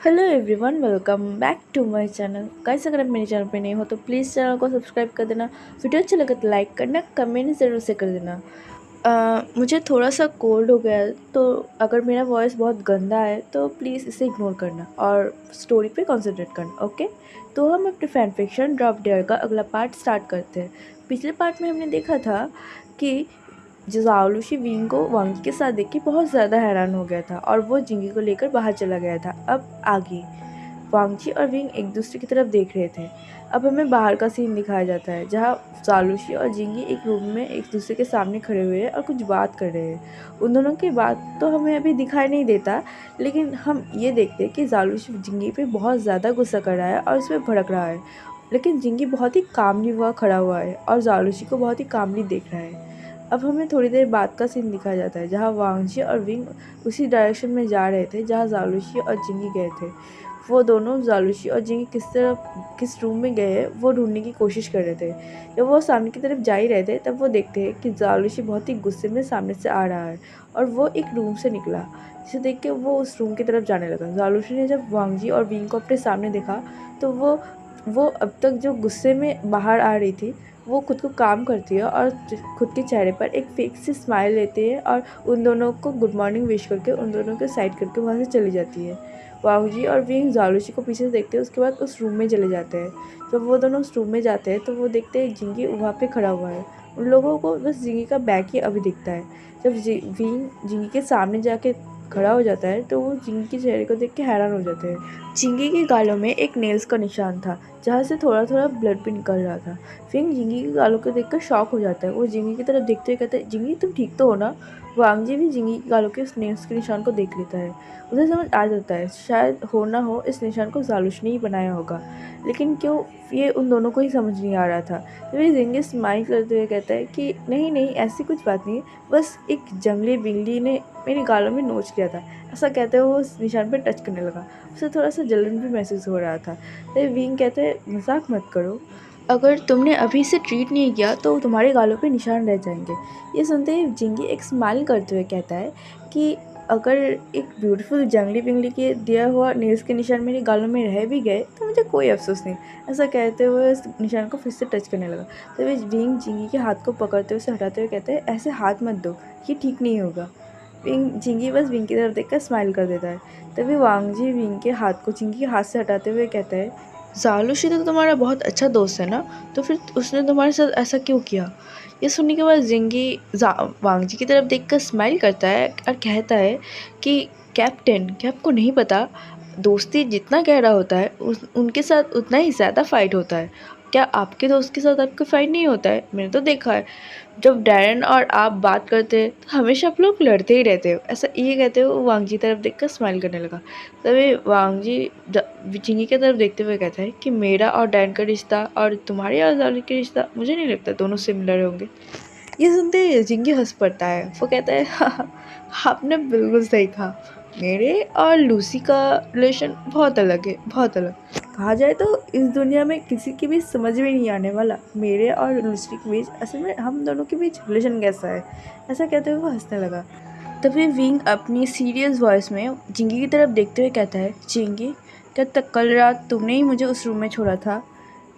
Hello everyone, welcome back to my channel. Guys, अगर आप मेरे चैनल पे नहीं हो तो प्लीज़ चैनल को सब्सक्राइब कर देना। वीडियो अच्छा लगे तो लाइक करना, कमेंट ज़रूर से कर देना। मुझे थोड़ा सा कोल्ड हो गया है, तो अगर मेरा वॉइस बहुत गंदा है तो प्लीज़ इसे इग्नोर करना और स्टोरी पे कंसंट्रेट करना, ओके। तो हम अपने फैन फिक्शन ड्रॉप डेयर का अगला पार्ट स्टार्ट करते हैं। पिछले पार्ट में हमने देखा था कि ज़ाओलुशी विंग को वांगी के साथ देख के बहुत ज़्यादा हैरान हो गया था और वो जिंगी को लेकर बाहर चला गया था। अब आगे वांगची और विंग एक दूसरे की तरफ देख रहे थे। अब हमें बाहर का सीन दिखाया जाता है जहाँ ज़ाओलुशी और जिंगी एक रूम में एक दूसरे के सामने खड़े हुए हैं और कुछ बात कर रहे हैं। उन दोनों की बात तो हमें अभी दिखाई नहीं देता, लेकिन हम ये देखते हैं कि ज़ाओलुशी जिंगी पे बहुत ज़्यादा गुस्सा कर रहा है और उस पर भड़क रहा है, लेकिन जिंगी बहुत ही कामली हुआ खड़ा हुआ है और ज़ाओलुशी को बहुत ही कामली देख रहा है। अब हमें थोड़ी देर बाद का सीन दिखाया जाता है जहाँ वांगजी और विंग उसी डायरेक्शन में जा रहे थे जहाँ ज़ाओलुशी और जिंगी गए थे। वो दोनों ज़ाओलुशी और जिंगी किस रूम में गए हैं वो ढूंढने की कोशिश कर रहे थे। जब वो सामने की तरफ जा ही रहे थे तब वो देखते हैं कि ज़ाओलुशी बहुत ही गुस्से में सामने से आ रहा है और वो एक रूम से निकला, जिसे देख के वो उस रूम की तरफ जाने लगा। ज़ाओलुशी ने जब वांगजी और विंग को अपने सामने देखा तो वो अब तक जो गुस्से में बाहर आ रही थी वो खुद को काम करती है और खुद के चेहरे पर एक फेक सी स्माइल लेती है और उन दोनों को गुड मॉर्निंग विश करके उन दोनों के साइड करके वहाँ से चली जाती है। वाहुजी और विंग ज़ाओलुशी को पीछे से देखते हैं, उसके बाद उस रूम में चले जाते हैं। जब वो दोनों उस रूम में जाते हैं तो वो देखते हैं जिंगी वहाँ पे खड़ा हुआ है। उन लोगों को बस जिंगी का बैग ही अभी दिखता है। जब विंग जिंगी के सामने जाके खड़ा हो जाता है तो वो जिंगी के चेहरे को देख के हैरान हो जाते हैं। जिंगी के गालों में एक नेल्स का निशान था जहाँ से थोड़ा थोड़ा ब्लड भी निकल रहा था। फिंग जिंगी के गालों को देखकर शॉक हो जाता है। वो जिंगी की तरफ देखते हुए कहता है, जिंगी तुम ठीक तो हो ना। वांगजी भी जिंगी के गालों के उस नेल्स के निशान को देख लेता है। उसे समझ आ जाता है शायद हो ना हो इस निशान को ज़ालुश ने ही बनाया होगा, लेकिन क्यों ये उन दोनों को ही समझ नहीं आ रहा था। तो ये जिंगी स्माइल करते हुए कहता है कि नहीं नहीं, ऐसी कुछ बात नहीं, बस एक जंगली बिल्ली ने मेरे गालों में नोच लिया था। ऐसा कहते हुए वो उस निशान पर टच करने लगा। उसे थोड़ा सा जलन भी महसूस हो रहा था। तो विंग कहते हैं, मजाक मत करो, अगर तुमने अभी से ट्रीट नहीं किया तो तुम्हारे गालों पे निशान रह जाएंगे। ये सुनते ही जिंगी एक स्माइल करते हुए कहता है कि अगर एक ब्यूटीफुल जंगली बिंगली के दिया हुआ नेल्स के निशान मेरे गालों में रह भी गए तो मुझे कोई अफसोस नहीं। ऐसा कहते हुए उस निशान को फिर से टच करने लगा। तो वे विंग जिंगी के हाथ को पकड़ते हुए उसे हटाते हुए कहते हैं, ऐसे हाथ मत दो, ये ठीक नहीं होगा। जिंगी बस विंग की तरफ देखकर स्माइल कर देता है। तभी वांगजी विंग के हाथ को जिंगी के हाथ से हटाते हुए कहता है, ज़ालुशी तो तुम्हारा बहुत अच्छा दोस्त है ना, तो फिर उसने तुम्हारे साथ ऐसा क्यों किया। ये सुनने के बाद जिंगी वांगजी की तरफ देखकर स्माइल करता है और कहता है कि कैप्टन, क्या आपको नहीं पता, दोस्ती जितना गहरा होता है उनके साथ उतना ही ज़्यादा फाइट होता है। क्या आपके दोस्त के साथ आपका फाइट नहीं होता है? मैंने तो देखा है, जब डैरन और आप बात करते हैं तो हमेशा आप लोग लड़ते ही रहते हो। ऐसा ये कहते हुए वो वांगजी तरफ देखकर स्माइल करने लगा। तभी वांगजी चिंगी की तरफ देखते हुए कहता है कि मेरा और डैन का रिश्ता और तुम्हारे और ज़ालुशी का रिश्ता मुझे नहीं लगता दोनों सिमिलर होंगे। ये सुनते ही जिंगी हंस पड़ता है। वो कहता है, हाँ, आपने बिल्कुल सही कहा, मेरे और लूसी का रिलेशन बहुत अलग है, बहुत अलग। कहा जाए तो इस दुनिया में किसी की भी समझ में नहीं आने वाला मेरे और लूसी के बीच असल में हम दोनों के बीच रिलेशन कैसा है। ऐसा कहते हुए वो हंसने लगा। तभी विंग अपनी सीरियस वॉइस में जिंगी की तरफ देखते हुए कहता है, जिंगी, क्या तक कल रात तुमने ही मुझे उस रूम में छोड़ा था।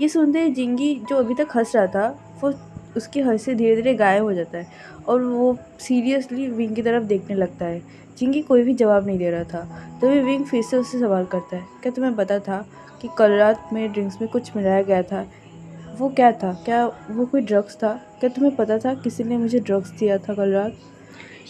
ये सुनते ही जिंगी जो अभी तक हंस रहा था वो उसकी हंसी धीरे धीरे गायब हो जाता है और वो सीरियसली विंग की तरफ देखने लगता है। जिंगी कोई भी जवाब नहीं दे रहा था। तभी विंग फिर से उससे सवाल करता है, क्या तुम्हें पता था कि कल रात मेरे ड्रिंक्स में कुछ मिलाया गया था? वो क्या था? क्या वो कोई ड्रग्स था? क्या तुम्हें पता था किसी ने मुझे ड्रग्स दिया था कल रात?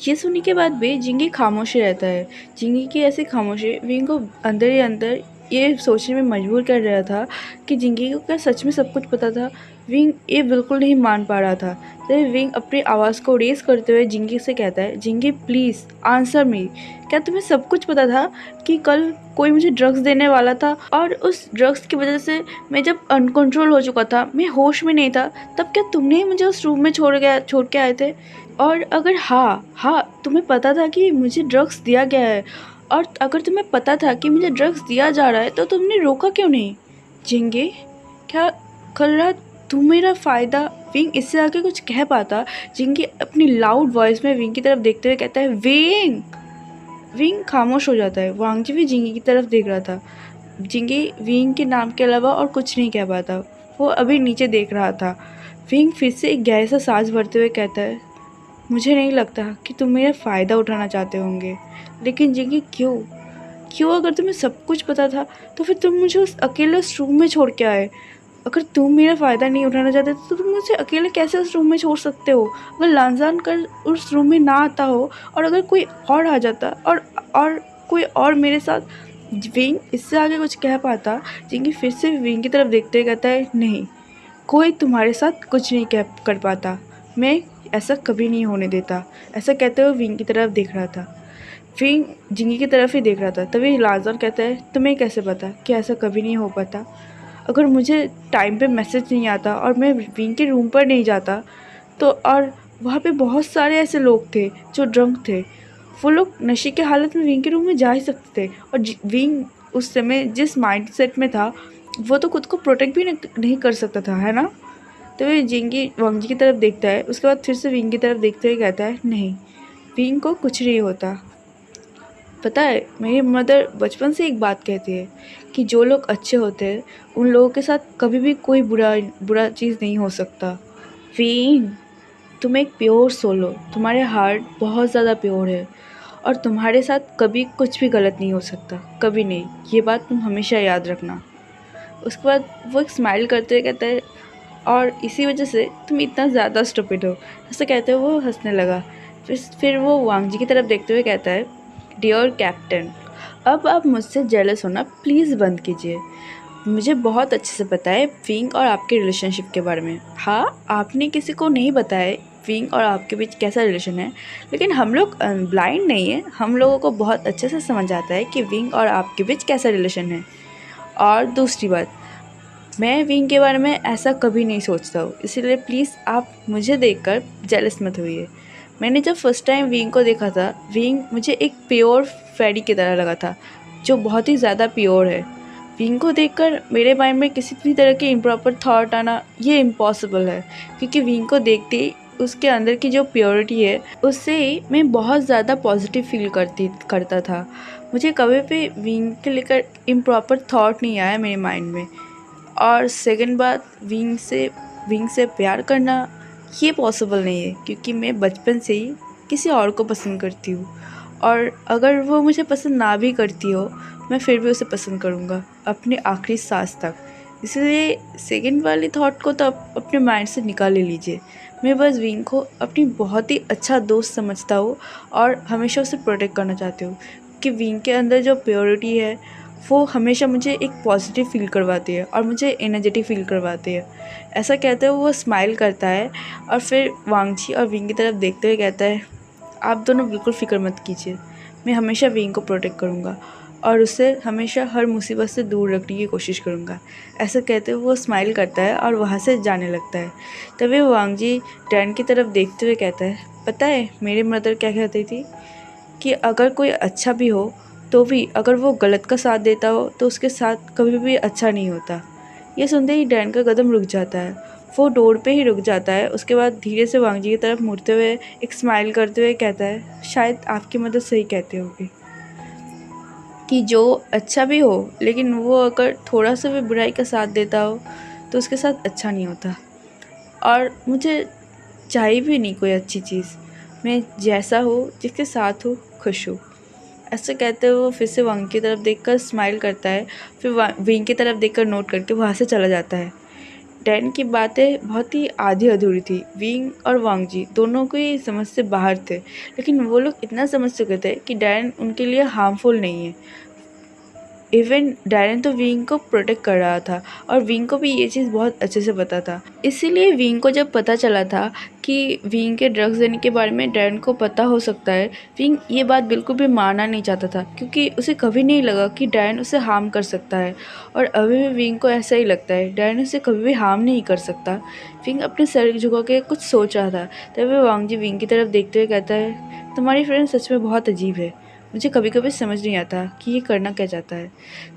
ये सुनने के बाद भी जिंगी खामोश रहता है। जिंगी की ऐसी खामोशी विंग को अंदर ही अंदर ये सोचने में मजबूर कर रहा था कि जिंगी को क्या सच में सब कुछ पता था। विंग ये बिल्कुल नहीं मान पा रहा था। तभी विंग अपनी आवाज़ को रेस करते हुए जिंगी से कहता है, जिंगी प्लीज़ आंसर मी, क्या तुम्हें सब कुछ पता था कि कल कोई मुझे ड्रग्स देने वाला था और उस ड्रग्स की वजह से मैं जब अनकंट्रोल हो चुका था, मैं होश में नहीं था, तब क्या तुमने ही मुझे उस रूम में छोड़ के आए थे? और अगर हाँ तुम्हें पता था कि मुझे ड्रग्स दिया गया है और अगर तुम्हें पता था कि मुझे ड्रग्स दिया जा रहा है तो तुमने रोका क्यों नहीं? जिंगे, क्या कल रात तुम मेरा फ़ायदा। विंग इससे आगे कुछ कह पाता। जिंगी अपनी लाउड वॉइस में विंग की तरफ देखते हुए कहता है, विंग, विंग खामोश हो जाता है। वांग जी भी जिंगी की तरफ देख रहा था। जिंगी विंग के नाम के अलावा और कुछ नहीं कह पाता। वो अभी नीचे देख रहा था। विंग फिर से एक गहरे सा सांस भरते हुए कहता है, मुझे नहीं लगता कि तुम मेरा फ़ायदा उठाना चाहते होंगे। लेकिन जिंगी क्यों? क्यों? अगर तुम्हें सब कुछ पता था तो फिर तुम मुझे उस अकेले उस रूम में छोड़ के आए। अगर तुम मेरा फ़ायदा नहीं उठाना चाहते तो तुम मुझे अकेले कैसे उस रूम में छोड़ सकते हो? अगर लांजान कर उस रूम में ना आता हो और अगर कोई और आ जाता और कोई और मेरे साथ। विंग इससे आगे कुछ कह पाता। जिंगी फिर से विंग की तरफ देखते हुए कहता है, नहीं, कोई तुम्हारे साथ कुछ नहीं कह कर पाता। मैं ऐसा कभी नहीं होने देता। ऐसा कहते हुए विंग की तरफ देख रहा था। विंग जिंगी की तरफ ही देख रहा था। तभी लांजान कहता है, तुम्हें कैसे पता कि ऐसा कभी नहीं हो पाता? अगर मुझे टाइम पे मैसेज नहीं आता और मैं विंग के रूम पर नहीं जाता तो, और वहाँ पे बहुत सारे ऐसे लोग थे जो ड्रंक थे। वो लोग नशे के हालत में विंग के रूम में जा ही सकते थे। और विंग उस समय जिस माइंड सेट में था वो तो खुद को प्रोटेक्ट भी नहीं कर सकता था, है ना? तो वे जिंगी वांग जी की तरफ देखता है। उसके बाद फिर से विंग की तरफ देखते हुए कहता है, नहीं, विंग को कुछ नहीं होता। पता है, मेरी मदर बचपन से एक बात कहती है कि जो लोग अच्छे होते हैं उन लोगों के साथ कभी भी कोई बुरा चीज़ नहीं हो सकता। वीन, तुम एक प्योर सोल हो। तुम्हारे हार्ट बहुत ज़्यादा प्योर है और तुम्हारे साथ कभी कुछ भी गलत नहीं हो सकता, कभी नहीं। ये बात तुम हमेशा याद रखना। उसके बाद वो एक स्माइल करते हुए कहता है, और इसी वजह से तुम इतना ज़्यादा स्टूपिड हो। ऐसा कहते हुए वो हंसने लगा। फिर वो वांग जी की तरफ देखते हुए कहता है, डियर कैप्टन, अब आप मुझसे जेलस होना प्लीज़ बंद कीजिए। मुझे बहुत अच्छे से पता है विंग और आपके रिलेशनशिप के बारे में। हाँ, आपने किसी को नहीं बताया विंग और आपके बीच कैसा रिलेशन है, लेकिन हम लोग ब्लाइंड नहीं है। हम लोगों को बहुत अच्छे से समझ आता है कि विंग और आपके बीच कैसा रिलेशन है। और दूसरी बात, मैं विंग के बारे में ऐसा कभी नहीं सोचता हूँ, इसीलिए प्लीज़ आप मुझे देखकर जेलस मत होइए। मैंने जब फर्स्ट टाइम विंग को देखा था, विंग मुझे एक प्योर फेरी की तरह लगा था, जो बहुत ही ज़्यादा प्योर है। विंग को देखकर मेरे माइंड में किसी भी तरह के इम्प्रॉपर थॉट आना ये इम्पॉसिबल है, क्योंकि विंग को देखते ही उसके अंदर की जो प्योरिटी है उससे ही मैं बहुत ज़्यादा पॉजिटिव फील करता था। मुझे कभी भी विंग के लेकर इम्प्रॉपर थॉट नहीं आया मेरे माइंड में। और सेकंड बात, विंग से प्यार करना ये पॉसिबल नहीं है, क्योंकि मैं बचपन से ही किसी और को पसंद करती हूँ। और अगर वो मुझे पसंद ना भी करती हो, मैं फिर भी उसे पसंद करूँगा अपने आखिरी सांस तक। इसलिए सेकंड वाली थॉट को तो आप अपने माइंड से निकाल ही लीजिए। मैं बस विंग को अपनी बहुत ही अच्छा दोस्त समझता हूँ और हमेशा उसे प्रोटेक्ट करना चाहती हूँ, कि विंग के अंदर जो प्योरिटी है वो हमेशा मुझे एक पॉजिटिव फील करवाती है और मुझे एनर्जेटिक फील करवाती है। ऐसा कहते हुए वो स्माइल करता है और फिर वांगजी और विंग की तरफ देखते हुए कहता है, आप दोनों बिल्कुल फ़िक्र मत कीजिए, मैं हमेशा विंग को प्रोटेक्ट करूँगा और उसे हमेशा हर मुसीबत से दूर रखने की कोशिश करूँगा। ऐसा कहते हुए वो स्माइल करता है और वहाँ से जाने लगता है। तभी वांगजी डैन की तरफ देखते हुए कहता है, पता है मेरी मदर क्या कहती थी, कि अगर कोई अच्छा भी हो तो भी अगर वो गलत का साथ देता हो तो उसके साथ कभी भी अच्छा नहीं होता। ये सुनते ही डैन का कदम रुक जाता है। वो डोर पे ही रुक जाता है। उसके बाद धीरे से वांगजी की तरफ मुड़ते हुए एक स्माइल करते हुए कहता है, शायद आपकी मदद सही कहते होगी, कि जो अच्छा भी हो लेकिन वो अगर थोड़ा सा भी बुराई का साथ देता हो तो उसके साथ अच्छा नहीं होता। और मुझे चाहिए भी नहीं कोई अच्छी चीज़, मैं जैसा हो जिसके साथ हो खुश हो। ऐसा कहते हुए वो फिर से वांग की तरफ देखकर स्माइल करता है। फिर विंग की तरफ देखकर नोट करके वहाँ से चला जाता है। डैन की बातें बहुत ही आधी अधूरी थी। विंग और वांगजी दोनों को ही समझ से बाहर थे, लेकिन वो लोग इतना समझ चुके थे कि डैन उनके लिए हार्मफुल नहीं है। इवन डैरेन तो विंग को प्रोटेक्ट कर रहा था और विंग को भी ये चीज़ बहुत अच्छे से पता था। इसीलिए विंग को जब पता चला था कि विंग के ड्रग्स देने के बारे में डैरेन को पता हो सकता है, विंग ये बात बिल्कुल भी मानना नहीं चाहता था, क्योंकि उसे कभी नहीं लगा कि डैरेन उसे हार्म कर सकता है। और अभी भी विंग को ऐसा ही लगता है, डैरेन उसे कभी भी हार्म नहीं कर सकता। विंग अपने सर झुका के कुछ सोच रहा था। तभी वांगजी विंग की तरफ देखते हुए कहता है, तुम्हारी फ्रेंड सच में बहुत अजीब है। मुझे कभी कभी समझ नहीं आता कि ये करना क्या चाहता है।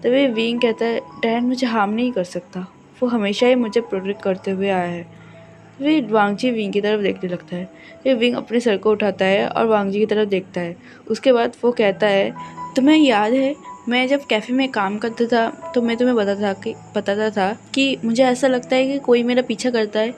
तभी विंग कहता है, डैन मुझे हार्म नहीं कर सकता, वो हमेशा ही मुझे प्रोटेक्ट करते हुए आया है। फिर वांगजी विंग की तरफ देखने लगता है। फिर विंग अपने सर को उठाता है और वांगजी की तरफ देखता है। उसके बाद वो कहता है, तुम्हें याद है मैं जब कैफ़े में काम करता था तो मैं तुम्हें बताता था कि मुझे ऐसा लगता है कि कोई मेरा पीछा करता है।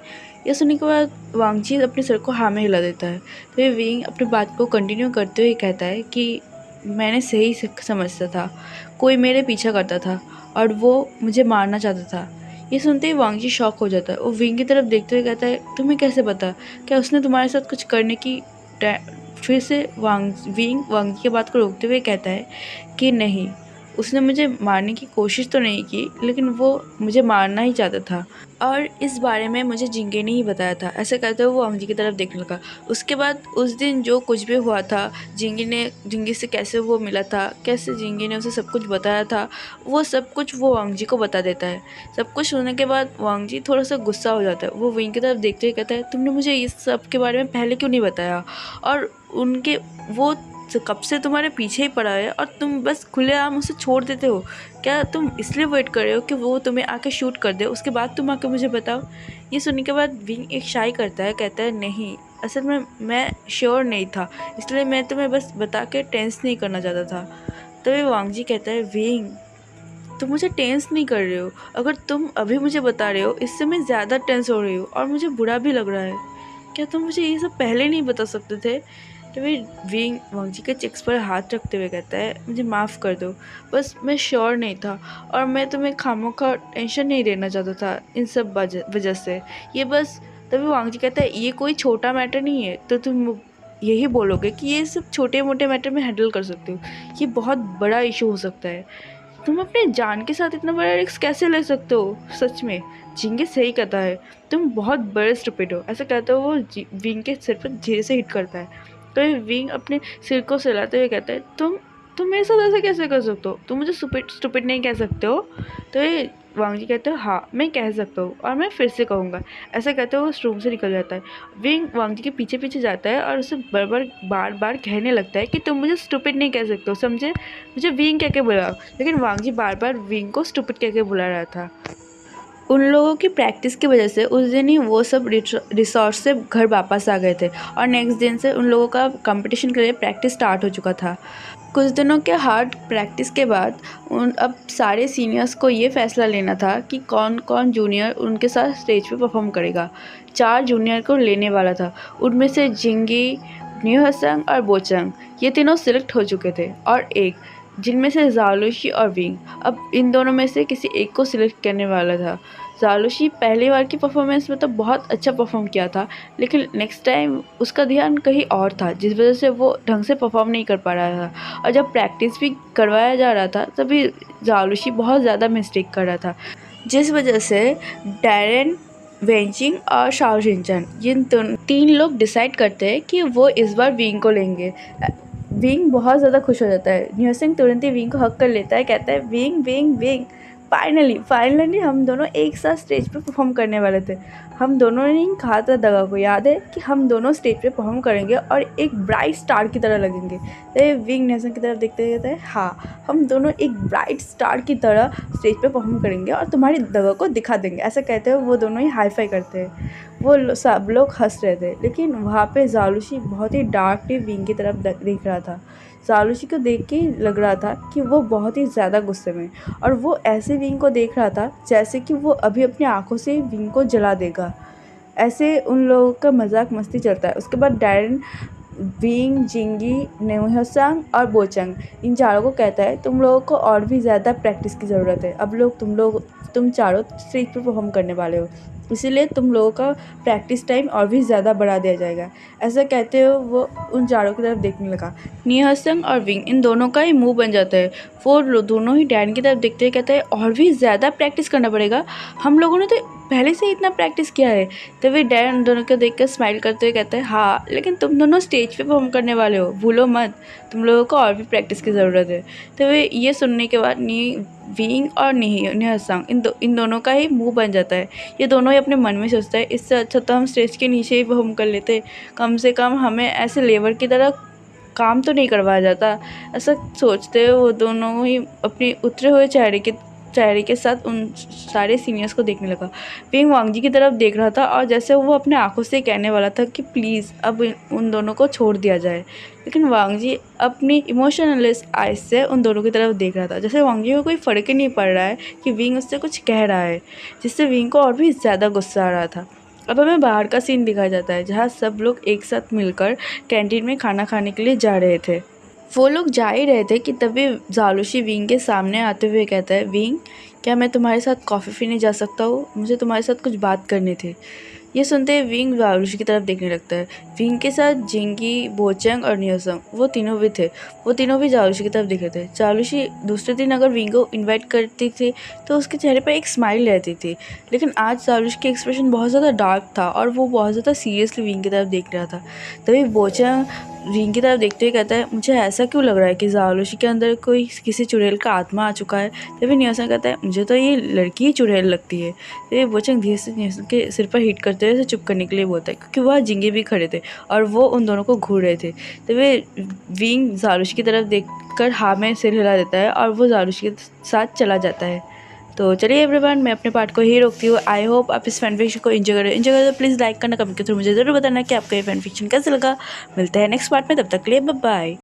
यह सुनने के बाद वांगजी अपने सर को हाँ में हिला देता है। फिर विंग अपनी बात को कंटिन्यू करते हुए कहता है कि मैंने सही समझता था, कोई मेरे पीछा करता था और वो मुझे मारना चाहता था। ये सुनते ही वांगजी शॉक हो जाता है। वो विंग की तरफ देखते हुए कहता है, तुम्हें कैसे पता? क्या उसने तुम्हारे साथ कुछ करने की फिर से विंग वांगजी की बात को रोकते हुए कहता है कि नहीं, उसने मुझे मारने की कोशिश तो नहीं की, लेकिन वो मुझे मारना ही चाहता था और इस बारे में मुझे जिंगे ने ही बताया था। ऐसे कहते हुए वो वांगजी की तरफ देखने लगा। उसके बाद उस दिन जो कुछ भी हुआ था, जिंगे से कैसे वो मिला था, कैसे जिंगे ने उसे सब कुछ बताया था, वो सब कुछ वो वांगजी को बता देता है। सब कुछ सुनने के बाद वांगजी थोड़ा सा गुस्सा हो जाता है। वो विंग की तरफ देखते हुए कहता है, तुमने मुझे इस सब के बारे में पहले क्यों नहीं बताया? और उनके वो कब से तुम्हारे पीछे ही पड़ा है और तुम बस खुलेआम उसे छोड़ देते हो? क्या तुम इसलिए वेट कर रहे हो कि वो तुम्हें आके शूट कर दे, उसके बाद तुम आके मुझे बताओ? ये सुनने के बाद विंग एक शाई करता है, कहता है नहीं, असल में मैं श्योर नहीं था, इसलिए मैं तुम्हें बस बता के टेंस नहीं करना चाहता था। तो ये वांगजी कहता है, विंग तुम मुझे टेंस नहीं कर रहे हो, अगर तुम अभी मुझे बता रहे हो इससे मैं ज़्यादा टेंस हो रही हूँ और मुझे बुरा भी लग रहा है। क्या तुम मुझे ये सब पहले नहीं बता सकते थे? तो फिर विंग वांगजी के चेक्स पर हाथ रखते हुए कहता है, मुझे माफ़ कर दो, बस मैं श्योर नहीं था और मैं तुम्हें खामोखा टेंशन नहीं देना चाहता था इन सब वजह से। ये बस तभी वांगजी कहता है, ये कोई छोटा मैटर नहीं है, तो तुम यही बोलोगे कि ये सब छोटे मोटे मैटर में हैंडल कर सकते हो, ये बहुत बड़ा इशू हो सकता है। तुम अपने जान के साथ इतना बड़ा रिस्क कैसे ले सकते हो? सच में जिंगे सही कहता है, तुम बहुत बड़े स्टूपिड हो। ऐसा कहते हो वो विंग के सिर पर धीरे से हिट करता है। तो ये विंग अपने सिर को सहलाते हुए कहता है, तुम मेरे साथ ऐसा कैसे कर सकते हो? तुम मुझे स्टूपिड नहीं कह सकते हो। तो ये वांगजी कहते हो, हाँ मैं कह सकता हूँ और मैं फिर से कहूँगा। ऐसा कहते हुए वो उस रूम से निकल जाता है। विंग वांगजी के पीछे पीछे जाता है और उसे बार बार कहने लगता है कि तुम मुझे स्टूपिड नहीं कह सकते हो, समझे? मुझे विंग कह के बुलाओ। लेकिन वांगजी बार बार विंग को स्टूपिड कह के बुला रहा था। उन लोगों की प्रैक्टिस की वजह से उस दिन ही वो सब रिसोर्ट से घर वापस आ गए थे और नेक्स्ट दिन से उन लोगों का कंपटीशन के लिए प्रैक्टिस स्टार्ट हो चुका था। कुछ दिनों के हार्ड प्रैक्टिस के बाद अब सारे सीनियर्स को ये फैसला लेना था कि कौन कौन जूनियर उनके साथ स्टेज पे परफॉर्म करेगा। 4 जूनियर को लेने वाला था। उनमें से जिंगी, न्यूहसंग और बोचंग ये तीनों सिलेक्ट हो चुके थे और एक जिनमें से ज़ालुशी और विंग अब इन दोनों में से किसी एक को सिलेक्ट करने वाला था। ज़ालुशी पहली बार की परफॉर्मेंस में तो बहुत अच्छा परफॉर्म किया था, लेकिन नेक्स्ट टाइम उसका ध्यान कहीं और था, जिस वजह से वो ढंग से परफॉर्म नहीं कर पा रहा था। और जब प्रैक्टिस भी करवाया जा रहा था तभी ज़ालुशी बहुत ज़्यादा मिस्टेक कर रहा था, जिस वजह से डैरेन, वेंचिंग और शाओ शिनचन ये 3 लोग डिसाइड करते हैं कि वो इस बार विंग को लेंगे। विंग बहुत ज़्यादा खुश हो जाता है। न्यूसिंग तुरंत ही विंग को हक कर लेता है, कहता है विंग विंग विंग, फाइनली हम दोनों एक साथ स्टेज पे परफॉर्म करने वाले थे। हम दोनों ने ही कहा था दगा को, याद है कि हम दोनों स्टेज पे परफॉर्म करेंगे और एक ब्राइट स्टार की तरह लगेंगे। तो विंग न्यूसिंग की तरफ देखते कहते हैं, हाँ हम दोनों एक ब्राइट स्टार की तरह स्टेज पे परफॉर्म करेंगे और तुम्हारी दगा को दिखा देंगे। ऐसा कहते हुए वो दोनों ही हाई फाई करते हैं। वो सब लोग हंस रहे थे, लेकिन वहाँ पे ज़ालुशी बहुत ही डार्कली विंग की तरफ देख रहा था। ज़ालुशी को देख के लग रहा था कि वो बहुत ही ज़्यादा गुस्से में, और वो ऐसे विंग को देख रहा था जैसे कि वो अभी अपनी आंखों से विंग को जला देगा। ऐसे उन लोगों का मजाक मस्ती चलता है। उसके बाद डैरेन विंग, जिंगी, न्यूहसंग और बोचंग इन चारों को कहता है, तुम लोगों को और भी ज़्यादा प्रैक्टिस की ज़रूरत है। अब तुम चारों स्टेज पर परफॉर्म करने वाले हो, इसीलिए तुम लोगों का प्रैक्टिस टाइम और भी ज़्यादा बढ़ा दिया जाएगा। ऐसा कहते हुए वो उन चारों की तरफ देखने लगा। न्यूहसंग और विंग इन दोनों का ही मुंह बन जाता है। वो दोनों ही डैन की तरफ देखते हुए कहते हैं, और भी ज़्यादा प्रैक्टिस करना पड़ेगा, हम लोगों ने तो पहले से इतना प्रैक्टिस किया है। तो वे डैन उन दोनों को देखकर स्माइल करते हुए कहते हैं, हाँ लेकिन तुम दोनों स्टेज पे परफॉर्म करने वाले हो, भूलो मत, तुम लोगों को और भी प्रैक्टिस की ज़रूरत है। तो वे ये सुनने के बाद विंग और न्यूहसंग इन दोनों का ही मुंह बन जाता है। ये दोनों ही अपने मन में सोचता है, इससे अच्छा तो हम स्टेज के नीचे ही परफॉर्म कर लेते, कम से कम हमें ऐसे लेबर की तरह काम तो नहीं करवाया जाता। ऐसा सोचते हुए वो दोनों ही अपनी उतरे हुए चेहरे की चेहरे के साथ उन सारे सीनियर्स को देखने लगा। विंग वांगजी की तरफ देख रहा था और जैसे वो अपने आंखों से कहने वाला था कि प्लीज़ अब उन दोनों को छोड़ दिया जाए, लेकिन वांगजी अपनी इमोशनलेस आइज से उन दोनों की तरफ देख रहा था, जैसे वांगजी को कोई फ़र्क ही नहीं पड़ रहा है कि विंग उससे कुछ कह रहा है, जिससे विंग को और भी ज़्यादा गुस्सा आ रहा था। अब हमें बाहर का सीन दिखाया जाता है जहाँ सब लोग एक साथ मिलकर कैंटीन में खाना खाने के लिए जा रहे थे। वो लोग जा ही रहे थे कि तभी ज़ालुशी विंग के सामने आते हुए कहता है, विंग क्या मैं तुम्हारे साथ कॉफ़ी पीने जा सकता हूँ? मुझे तुम्हारे साथ कुछ बात करनी थी। ये सुनते ही विंग ज़ालुशी की तरफ देखने लगता है। विंग के साथ जिंगी, बोचंग और नियोसंग वो तीनों भी थे। वो तीनों भी ज़ालुशी की तरफ देख रहे थे। ज़ालुशी दूसरे दिन अगर विंग को इन्वाइट करती थी तो उसके चेहरे पर एक स्माइल रहती थी, लेकिन आज ज़ालुशी की एक्सप्रेशन बहुत ज़्यादा डार्क था और वो बहुत ज़्यादा सीरियसली विंग की तरफ देख रहा था। तभी बोचंग विंग की तरफ देखते हुए कहता है, मुझे ऐसा क्यों लग रहा है कि ज़ालुशी के अंदर कोई किसी चुड़ैल का आत्मा आ चुका है। तभी नियोसंग कहता है, मुझे तो ये लड़की ही चुड़ैल लगती है। तभी बोचंग धीरे से नियोसंग के सिर पर हिट करते हुए उसे चुप करने के लिए बोलता है, क्योंकि वह जिंगे भी खड़े थे और वो उन दोनों को घूर रहे थे। तभी विंग ज़ालुशी की तरफ देखकर हाँ में सिर हिला देता है और वो ज़ालुशी के साथ चला जाता है। तो चलिए एवरीवन, मैं अपने पार्ट को ही रोकती हूँ। आई होप आप इस फैन फिक्शन को एंजॉय करें तो प्लीज़ लाइक करना, कमेंट के थ्रू मुझे ज़रूर बताना कि आपको ये फैन फिक्शन कैसा लगा। मिलते हैं नेक्स्ट पार्ट में, तब तक के लिए बाय बाय।